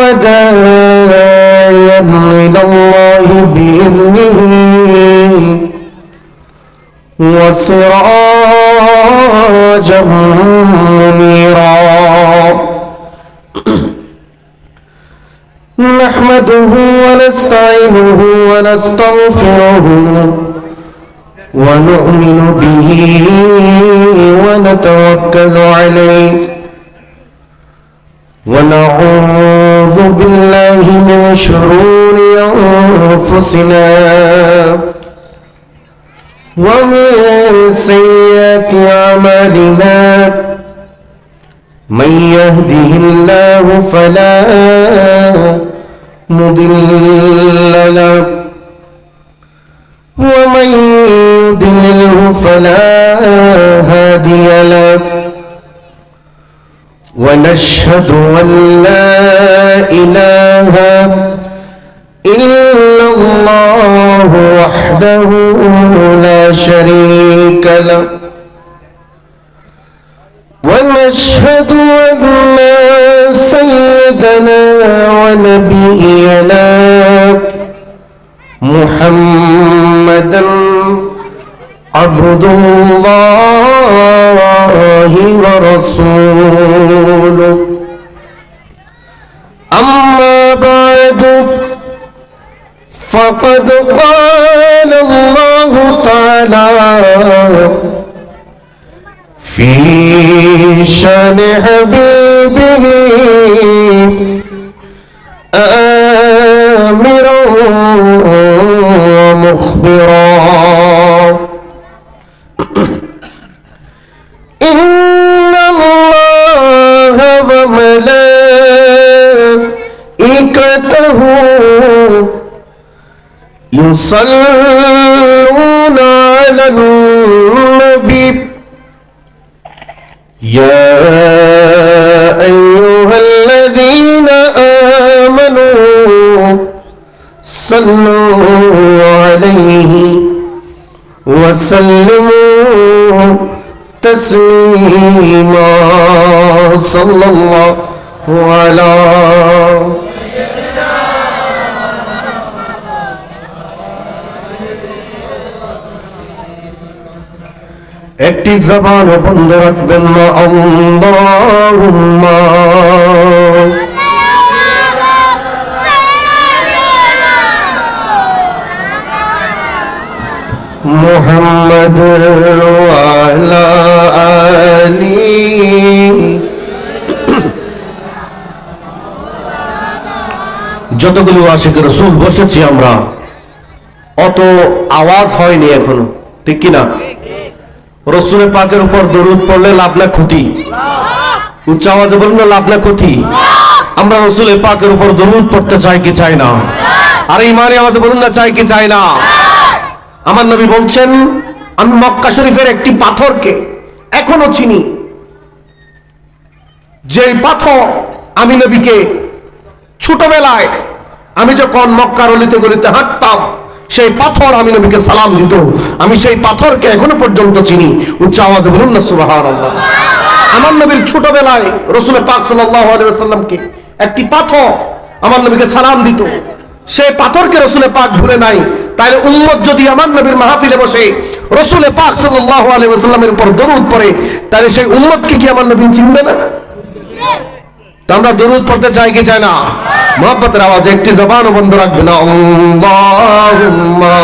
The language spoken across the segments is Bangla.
وداعيا إلى الله بإذنه وسراجا منيرا نحمده ونستعينه ونستغفره ونؤمن به ونتوكل عليه ونعوذ بالله من شرور أنفسنا ومن سيئات أعمالنا من يهده الله فلا مضل له ومن يضلله فلا هادي له ونشهد أن لا إله إلا الله وحده لا شريك له ونشهد أن سيدنا ونبينا محمدا عبد الله ورسوله أما بعد فقد قال الله تعالى في شان حبيبه آمرا ومخبرا إن الله وملائكته يصلون على النبي يا أيها الذين آمنوا صلوا عليه وسلموا تسليما صلى الله على একটি জবান বন্ধ রাখবেন না আল্লাহুম্মা মুহাম্মাদ ওয়া আলা আলি যতগুলো আশিক রাসূল বসেছি আমরা অত আওয়াজ হয়নি এখনো, ঠিক কি না? রসুল পাকের উপর দরুদ পড়লে লাভ না ক্ষতি? উচ্চ আওয়াজে বলুন না, লাভ না ক্ষতি? আমরা রসুল পাকের উপর দরুদ পড়তে চাই কি চাই না? আর ইমানে আওয়াজে বলুন না, চাই কি চাই না? আমার নবী বলছেন, আমি মক্কা শরীফের একটি পাথরকে এখনো চিনি, যে পাথর আমি নবীকে ছোটবেলায় আমি যখন মক্কার অলিতে গলিতে হাঁটতাম, সেই পাথর আমি নবীকে সালাম দিত। আমি সেই পাথরকে এখনো পর্যন্ত চিনি। উচ্চ আওয়াজে বলুন না সুবহানাল্লাহ। আমার নবীর ছোটবেলায় রাসূল পাক সাল্লাল্লাহু আলাইহি ওয়াসাল্লামকে একটি পাথর আমার নবীকে সালাম দিত, সেই পাথরকে রাসূল পাক ভুলে নাই। তাইলে উম্মত যদি আমার নবীর মাহফিলে বসে রাসূল পাক সাল্লাল্লাহু আলাইহি ওয়াসাল্লামের উপর দরুদ পড়ে, তাহলে সেই উম্মতকে কি আমার নবী চিনবে না? আমরা দরুদ পড়তে চাই কি চাই না? মুহাব্বতের আওয়াজে একটি জবানও বন্ধ রাখবে না। আল্লাহুম্মা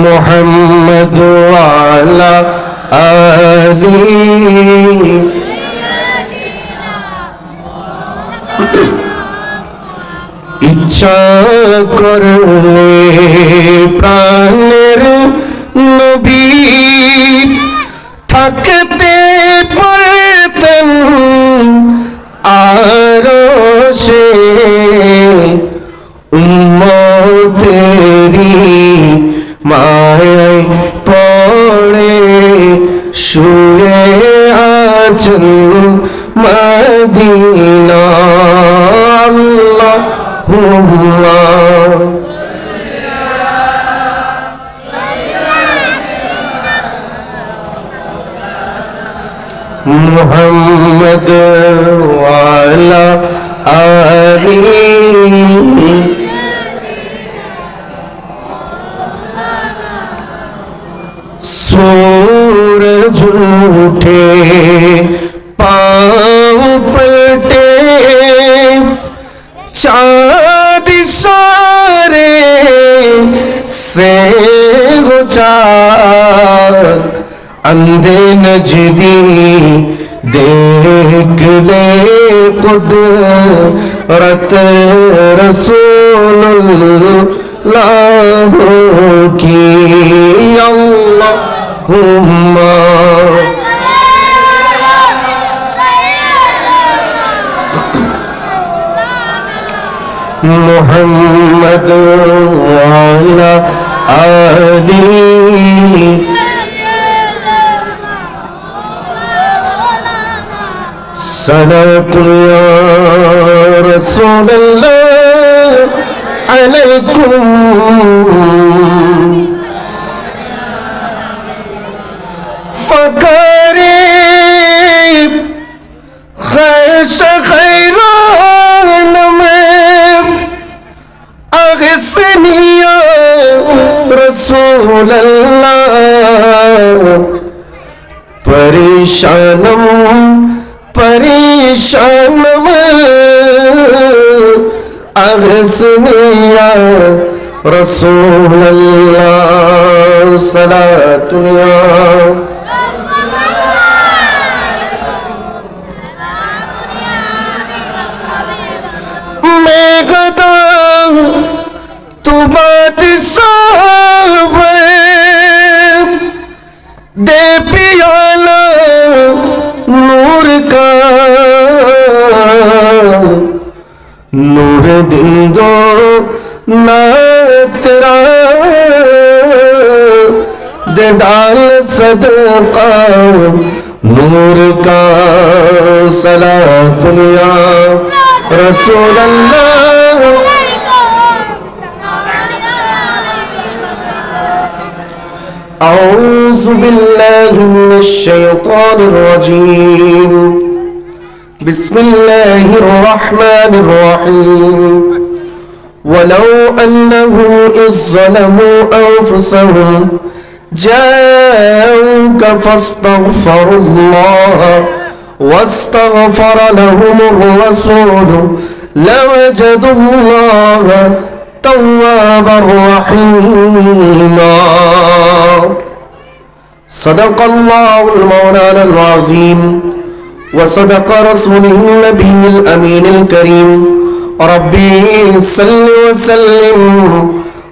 মুহাম্মাদ ওয়া আলা আলি ইচ্ছা করলে প্রাণের নবী থাকতে পারতেন আরশে, উম্মতেরি মায়ায় পড়ে শুয়ে আছেন মদিনা। আল্লাহুম্মা মুহাম্মদ ওয়ালা আলিহি सूरज उठे पाँव पलटे चाँद सारे से हो चाक अंधे नजदी देख ले कुदरत रसूलुल्लाह की अल्लाहुम्मा मुहम्मद वाला आली सलातु या रसूलल्लाह अलैकुम फकरे खैश खैरान में अगसनिया रसूल अल्लाह परेशानम परेशानम अगसनिया रसूल अल्लाह सलातुया मैं गदा तू बादशाह दे पियाला नूर का नूर दिन दो ना तेरा दे डाल सदका नूर का सलातुया रसूल अल्लाह औज़ु बिल्लाहि मिनश शैतानिर रजीम बिस्मिल्लाहिर रहमानिर रहीम वलौ अन्नहुम इज़ ज़लमू अनफुसहुम जाऊक फस्तगफरुल्लाह واستغفر لهم الرسول لوجدوا الله توابا رحيما صدق الله المولانا العظيم وصدق رسوله النبي الأمين الكريم ربي صل وسلم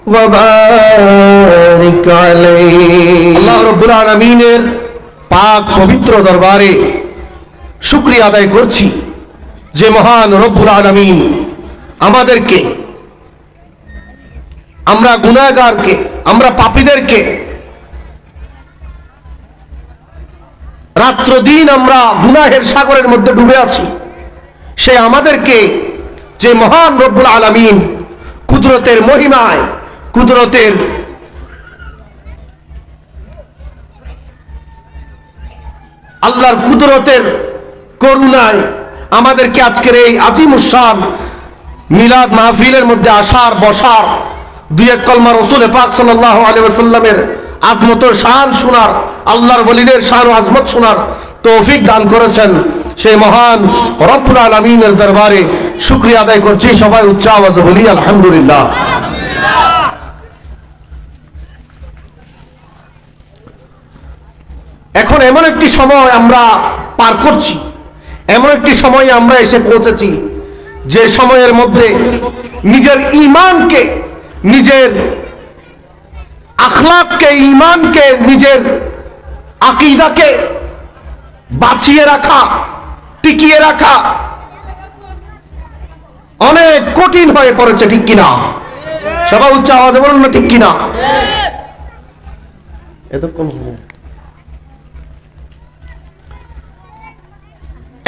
وبارك عليه الله رب العالمين পাক পবিত্র দরবারে শুকরিয়া আদায় করছি যে মহান রব্বুল আলামিন আমাদেরকে আমরা গুনাহগারকে আমরা পাপীদেরকে রাত্র দিন আমরা গুনাহের সাগরের মধ্যে ডুবে আছি সে আমাদেরকে যে মহান রব্বুল আলামিন কুদরতের মহিমায় কুদরতের আল্লাহর কুদরতের করুণায় আমাদেরকে আজকের এই আজিমুশ-শান মিলাদ মাহফিলের মধ্যে আসার বসার দুই এক কলমা রাসূল পাক সাল্লাল্লাহু আলাইহি ওয়াসাল্লামের আজমত ও শান শোনার আল্লাহর ওলিদের শান ও আজমত শোনার তৌফিক দান করেছেন সেই মহান রব্বুল আলামিনের দরবারে শুকরিয়া আদায় করছি সবাই উচ্চ আওয়াজে বলি আলহামদুলিল্লাহ। এখন এমন একটি সময় আমরা পার করছি, এমন একটি সময়ে আমরা এসে পৌঁছেছি যে সময়ের মধ্যে নিজের ঈমানকে, নিজের আখলাককে, ঈমানকে, নিজের আকীদাকে বাঁচিয়ে রাখা, টিকিয়ে রাখা অনেক কঠিন হয়ে পড়েছে, ঠিক কিনা? সবাই উচ্চ আওয়াজে বলুন না ঠিক কিনা? এতক্ষণ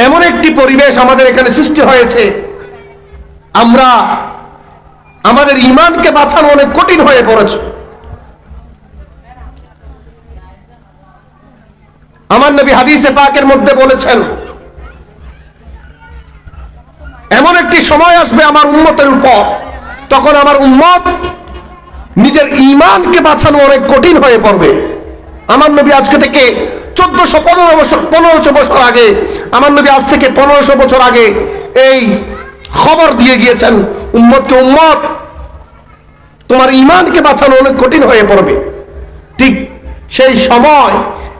এমন একটি পরিবেশ আমাদের এখানে সৃষ্টি হয়েছে, আমরা আমাদের ঈমানকে বাঁচানো অনেক কঠিন হয়ে পড়েছে। আমার নবী হাদিসে পাকের মধ্যে বলেছেন, এমন একটি সময় আসবে আমার উম্মতের উপর, তখন আমার উম্মত নিজের ঈমানকে বাঁচানো অনেক কঠিন হয়ে পড়বে। আমার নবী আজকে থেকে 1500 বছর আগে, আমার নবী আজ থেকে 1500 বছর আগে এই খবর দিয়ে গিয়েছেন উম্মতকে, উম্মত তোমার ঈমানকে বাঁচানো অনেক কঠিন হয়ে পড়বে। ঠিক সেই সময়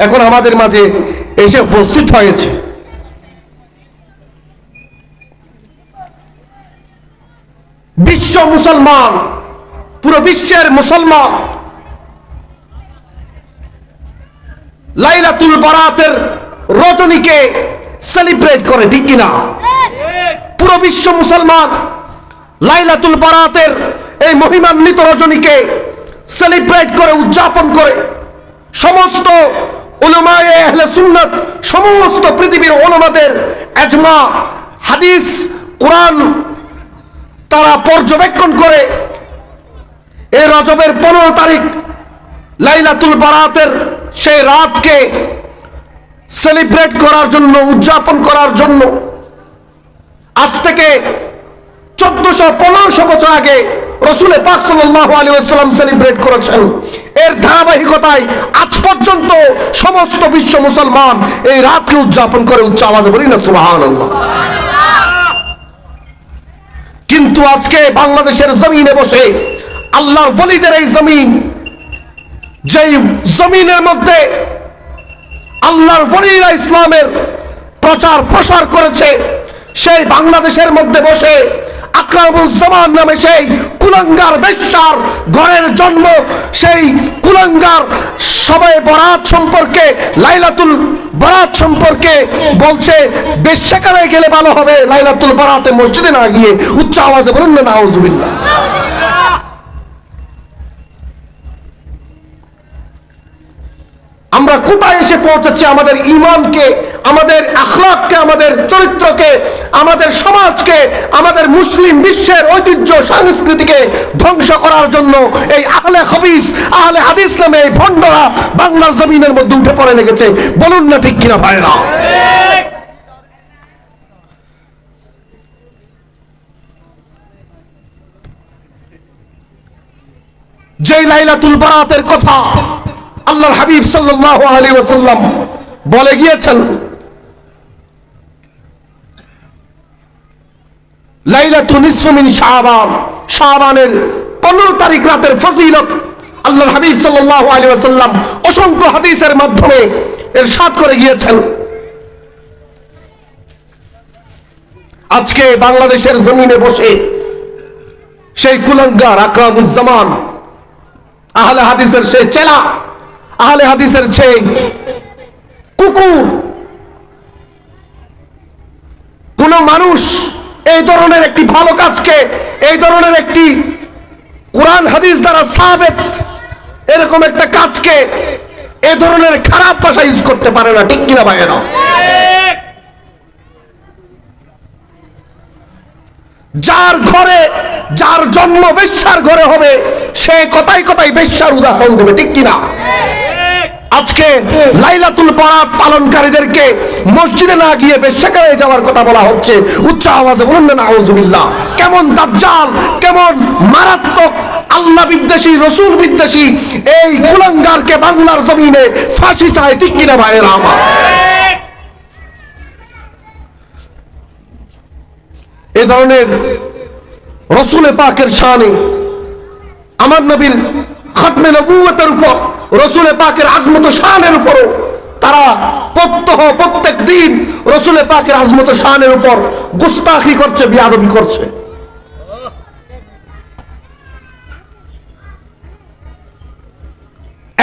এখন আমাদের মাঝে এসে উপস্থিত হয়েছে। বিশ্ব মুসলমান, পুরো বিশ্বের মুসলমান লাইলাতুল বারাতের রজনীকে সেলিব্রেট করে, ঠিক কিনা? পুরো বিশ্ব মুসলমান লাইলাতুল বারাতের এই মহিমান্বিত রজনীকে সেলিব্রেট করে, উদযাপন করে। সমস্ত উলামায়ে আহলে সুন্নাত, সমস্ত পৃথিবীর উলামাদের ইজমা, হাদিস, কোরআন তারা পর্যবেক্ষণ করে এই রজবের 15 তারিখ লাইলাতুল বারাতের সেই রাতকে সেলিব্রেট করার জন্য, উদযাপন করার জন্য আজ থেকে 1400-1500 বছর আগে রাসূল পাক সাল্লাল্লাহু আলাইহি ওয়াসাল্লাম সেলিব্রেট করেছেন। এর ধারাবাহিকতায় আজ পর্যন্ত সমস্ত বিশ্ব মুসলমান এই রাতকে উদযাপন করে। উচ্চ আওয়াজে বলি না সুবহানাল্লাহ। কিন্তু আজকে বাংলাদেশের জমিনে বসে আল্লাহর ওলিদের এই জমিন, যেই জমিনের মধ্যে আল্লাহর ওলিরা ইসলামের প্রচার প্রসার করেছে, সেই বাংলাদেশের মধ্যে বসে আকরামুজ্জামান নামে সেই কুলাঙ্গার বেশ্যার ঘরের জন্ম, সেই কুলাঙ্গার সবে বরাত সম্পর্কে, লাইলাতুল বারাত সম্পর্কে বলছে বেশ্যাখানায় গেলে ভালো হবে, লাইলাতুল বারাতে মসজিদে না গিয়ে। উচ্চ আওয়াজে বলুন না নাউজুবিল্লাহ। আমরা কোথায় এসে পৌঁছেছি? আমাদের ঈমানকে, আমাদের আখলাককে, আমাদের চরিত্রকে, আমাদের সমাজকে, আমাদের মুসলিম বিশ্বের ঐতিহ্য সংস্কৃতিকে ধ্বংস করার জন্য এই আহলে হাদিস, আহলে হাদিস নামে এই ভণ্ডরা বাংলার জমিনের মধ্যে উঠে পড়ে লেগেছে। বলুন না ঠিক কিনা ভাইরা? যে লাইলাতুল বারাতের কথা আল্লাহর হাবিব সাল্লাল্লাহু আলাইহি ওয়াসাল্লাম বলে গিয়েছেন, লাইলাতুন নিসফু মিন শাবান, শাবানের 15 তারিখ রাতের ফজিলত আল্লাহর হাবিব সাল্লাল্লাহু আলাইহি ওয়াসাল্লাম অসংখ্য হাদিসের মাধ্যমে ইরশাদ করে গিয়েছেন। আজকে বাংলাদেশের জমিনে বসে সেই কুলাঙ্গার আকরামুজ্জামান, আহলে হাদিসের সেই চেলা, আহলে হাদিসের সেই কুকুর, কোন মানুষ এই ধরনের একটি ভালো কাজকে, এই ধরনের একটি কোরআন হাদিস দ্বারা সাবেত এরকম একটা কাজকে এই ধরনের খারাপ ভাষা ইউজ করতে পারে না, ঠিক কিনা ভাইয়েরা? যার ঘরে, যার জন্ম বেশ্যার ঘরে হবে, সে কথাই কথাই বেশ্যার উদাহরণ দেবে, ঠিক কিনা? আজকে লাইলাতুল বারাত পালনকারীদেরকে মসজিদে না গিয়ে বেশ্যাখানায় যাওয়ার কথা বলা হচ্ছে। উচ্চ আওয়াজে বলুন না নাউজুবিল্লাহ। কেমন দাজ্জাল, কেমন মারাত্মক আল্লাহ বিদ্বেষী, রসুল বিদ্বেষী এই কুলাঙ্গারকে বাংলার জমিনে ফাঁসি চায়, ঠিক কিনা ভাইয়েরা আমার? এ ধরনের রসুল পাকের শানে, আমার নবীর খতমে নবুয়তের উপর, রসুল পাকের আজমত শানের উপর তারা প্রত্যেক দিন রসুল পাকের আজমত শানের উপর গুস্তাখি করছে, বেয়াদবি করছে।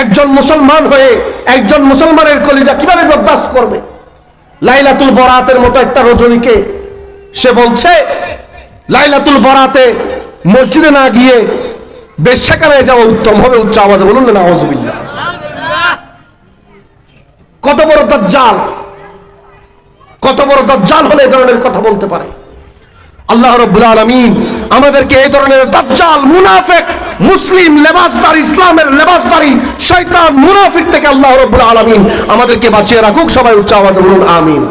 একজন মুসলমান হয়ে একজন মুসলমানের কলিজা কিভাবে বরদাস্ত করবে? লাইলাতুল বারাতের মতো একটা রজনীকে সে বলছে লাইলাতুল বারাতে মসজিদে না গিয়ে বেশ্যাখানায় যাওয়া উত্তম হবে। উচ্চ আওয়াজে বলুন না নাউজুবিল্লাহ। কত বড় দাজ্জাল, কত বড় দাজ্জাল হলে এই ধরনের কথা বলতে পারে? আল্লাহ রাব্বুল আলামিন আমাদেরকে এই ধরনের দাজ্জাল, মুনাফিক, মুসলিম লেবাসদার, ইসলামের লেবাসদারি শয়তান, মুনাফিক থেকে আল্লাহ রাব্বুল আলামিন আমাদেরকে বাঁচিয়ে রাখুক। সবাই উচ্চ আওয়াজে বলুন আমিন।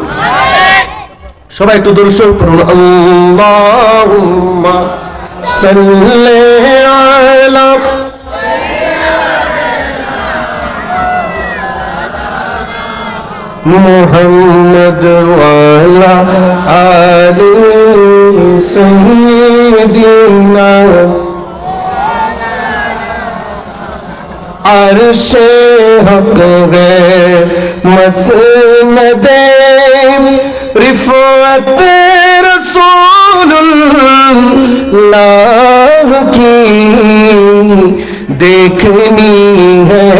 সবাই একটু দরুদ শরীফ পড়ুন। আল্লাহুম্মা সাল্লি আলা মুহাম্মদ ওয়া আলা আলি সাইয়্যিদিনা আরশে হক গে মসনদে रिफ़अत रसूलुल्लाह की देखनी है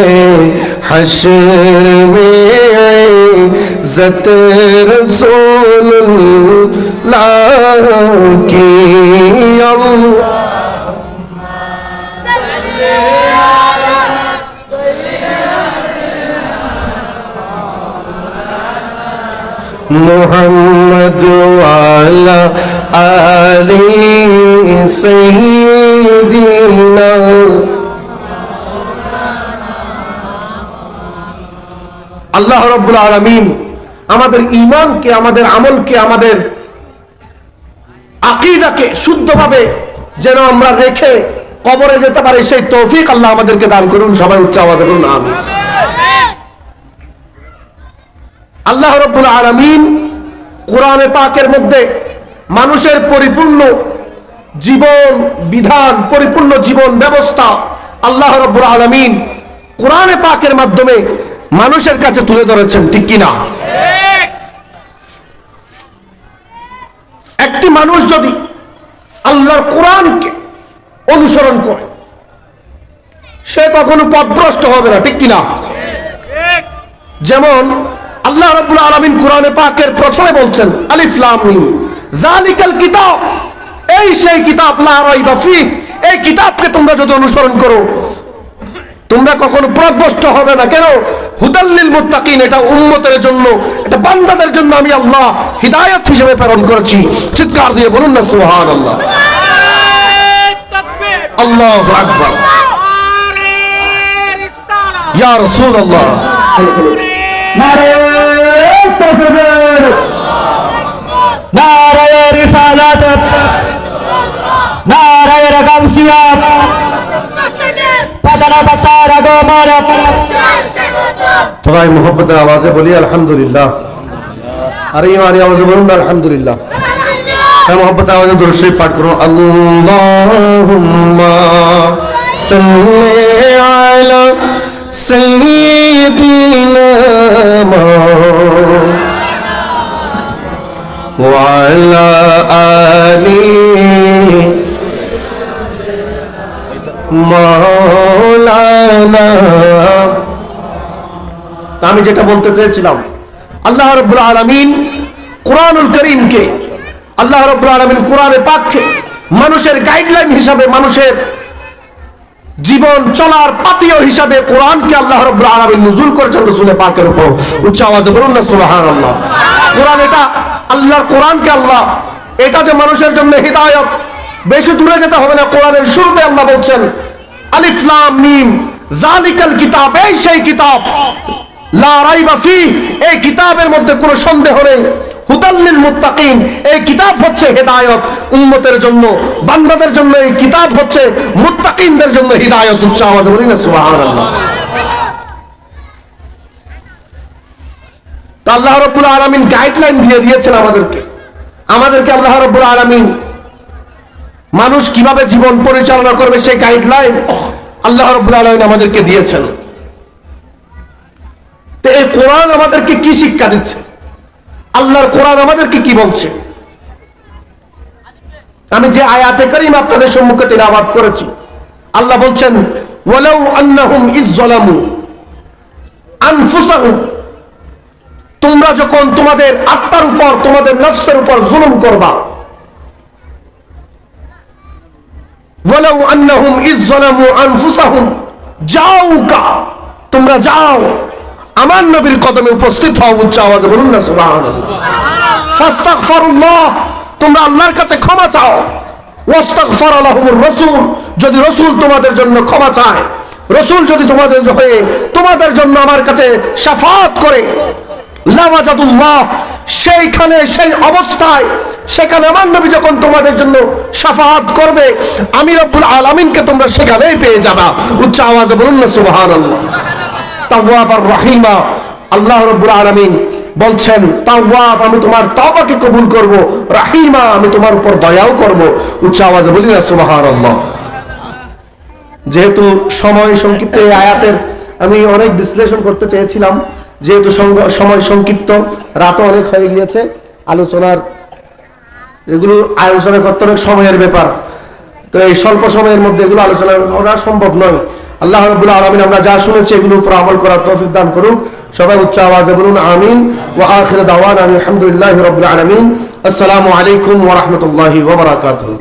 हश्र में इज़्ज़त रसूलुल्लाह की। मुहम्मद वाला आले सय्यिदिना। আল্লাহ রাব্বুল আলামিন আমাদের ঈমানকে, আমাদের আমলকে, আমাদের আকীদাকে শুদ্ধভাবে যেন আমরা রেখে কবরে যেতে পারি সেই তৌফিক আল্লাহ আমাদেরকে দান করুন। সবাই উচ্চ আওয়াজে বলুন আমিন। আল্লাহ রাব্বুল আলামিন কোরআনে পাকের মধ্যে মানুষের পরিপূর্ণ জীবন বিধান, পরিপূর্ণ জীবন ব্যবস্থা আল্লাহ রাব্বুল আলামিন কোরআনে পাকের মাধ্যমে মানুষের কাছে তুলে ধরেছেন, ঠিক কিনা? একটি মানুষ যদি আল্লাহর কোরআনকে অনুসরণ করে সে কখনো পথভ্রষ্ট হবে না, ঠিক কিনা? যেমন আল্লাহ রাব্বুল আলামিন কোরআনে পাকের প্রথমে বলছেন আলিফ লাম মিম যালিকাল কিতাব, এই সেই কিতাব লা রাইবা ফিহ, এই কিতাবকে তোমরা যদি অনুসরণ করো তোমরা কখনো পথভ্রষ্ট হবে না। কেন? হুদাল লিল মুত্তাকিন, এটা উম্মতের জন্য, এটা বান্দাদের জন্য আমি আল্লাহ হিদায়াত হিসেবে প্রেরণ করেছি। চিৎকার দিয়ে বলুন না সুবহানাল্লাহ। আল্লাহু আকবার। ইয়া রাসূলুল্লাহ। নারে তাকবীর, নারে রিসালাত, নারে গাউসিয়াত, পাতারা পাতারা গোমারা। সবাই মোহব্বতের আওয়াজে বলি আলহামদুলিল্লাহ। আর এই আওয়াজে বলুন আলহামদুলিল্লাহ। মোহব্বতের আওয়াজে দরুদ শরীফ পাঠ করুন। আল্লাহুম্মা সাল্লি আলা সাইয়্যিদিনা ওয়া আলা আলি মাওলানা। আমি যেটা বলতে চেয়েছিলাম, আল্লাহ রাব্বুল আলামিন কোরআনুল কারীমকে, আল্লাহ রাব্বুল আলামিন কোরআনে পাককে মানুষের গাইডলাইন হিসাবে, মানুষের জীবন চলার পাথেয় হিসাবে কোরআনকে আল্লাহ রাব্বুল আলামিন নজুল করেছেন রাসূল পাকের উপর। উচ্চ আওয়াজে বলুন না সুবহানাল্লাহ। কোরআন, এটা আল্লাহর কোরআনকে আল্লাহ, এটা যে মানুষের জন্য হিদায়াত, বেশি দূরে যেতে হবে না। কোরআনের শুরুতে আল্লাহ বলছেন আলিফ লাম মিম যালিকাল কিতাব, এই সেই কিতাব লা রাইবা ফিহ, এই কিতাবের মধ্যে কোনো সন্দেহ নেই। হুদাল লিল মুত্তাকিন, এই কিতাব হচ্ছে হেদায়েত উম্মতের জন্য, বান্দাদের জন্য। এই কিতাব হচ্ছে মুত্তাকিনদের জন্য হিদায়াত। উচ্চ আওয়াজে বলি না সুবহানাল্লাহ। তো আল্লাহ রাব্বুল আলামিন গাইডলাইন দিয়ে দিয়েছেন আমাদেরকে আল্লাহ রাব্বুল আলামিন মানুষ কিভাবে জীবন পরিচালনা করবে সেই গাইডলাইন আল্লাহ রাব্বুল আলামিন আমাদেরকে দিয়েছেন। তো এই কোরআন আমাদেরকে কি শিক্ষা দিচ্ছে? আল্লাহর কোরআন আমাদেরকে কি বলছে? আমি যে আয়াতে কারীম আপনাদের সম্মুখে তিলাওয়াত করেছি, আল্লাহ বলছেন ওয়ালাউ আন্নাহুম ইযযালামু আনফুসাহুম, তোমরা যখন তোমাদের আত্মার উপর, তোমাদের নফসের উপর জুলুম করবা, ওয়ালাউ আন্নাহুম ইযযালামু আনফুসাহুম জাউকা, তোমরা যাও আমার নবীর কদমে উপস্থিত হও। উচ্চ আওয়াজে বলুন না সুবহানাল্লাহ। ফাস্তাগফিরুল্লাহ, তোমরা আল্লাহর কাছে ক্ষমা চাও। ওয়াস্তাগফার লাহুমুর রাসূল, যদি রাসূল তোমাদের জন্য ক্ষমা চায়, রাসূল যদি তোমাদের হয়ে তোমাদের জন্য আমার কাছে শাফাআত করে, লাওয়াজাদুল্লাহ, সেইখানে সেই অবস্থায় সেখানে আমার নবী যখন তোমাদের জন্য শাফাআত করবে, আমি রব্বুল আলামিনকে তোমরা সেখানেই পেয়ে যাবা। উচ্চ আওয়াজে বলুন না সুবহানাল্লাহ। তাওয়াব আর রহিমা, আল্লাহ রব্বুল আলামিন বলছেন তাওয়াব, আমি তোমার তওবাকে কবুল করব, রহিমা, আমি তোমার উপর দয়াও করব। উচ্চ আওয়াজে বলি না সুবহানাল্লাহ। যেহেতু সময় সংক্ষিপ্ত, এই আয়াতের আমি অনেক বিশ্লেষণ করতে চেয়েছিলাম, যেহেতু সময় সংক্ষিপ্ত, রাতও অনেক হয়ে গিয়েছে, এগুলো আলোচনা করতে অনেক সময়ের ব্যাপার, তো এই স্বল্প সময়ের মধ্যে এগুলো আলোচনা করা সম্ভব নয়। আল্লাহ রাব্বুল আলামিন আমরা যা শুনেছি এগুলোর উপর আমল করার তৌফিক দান করুন। সবাই উচ্চ আওয়াজে বলুন আমিন। ওয়া আখিরু দাওয়ানা আলহামদুলিল্লাহি রাব্বিল আলামিন। আসসালামু আলাইকুম ওয়া রাহমাতুল্লাহি ওয়া বারাকাতুহু।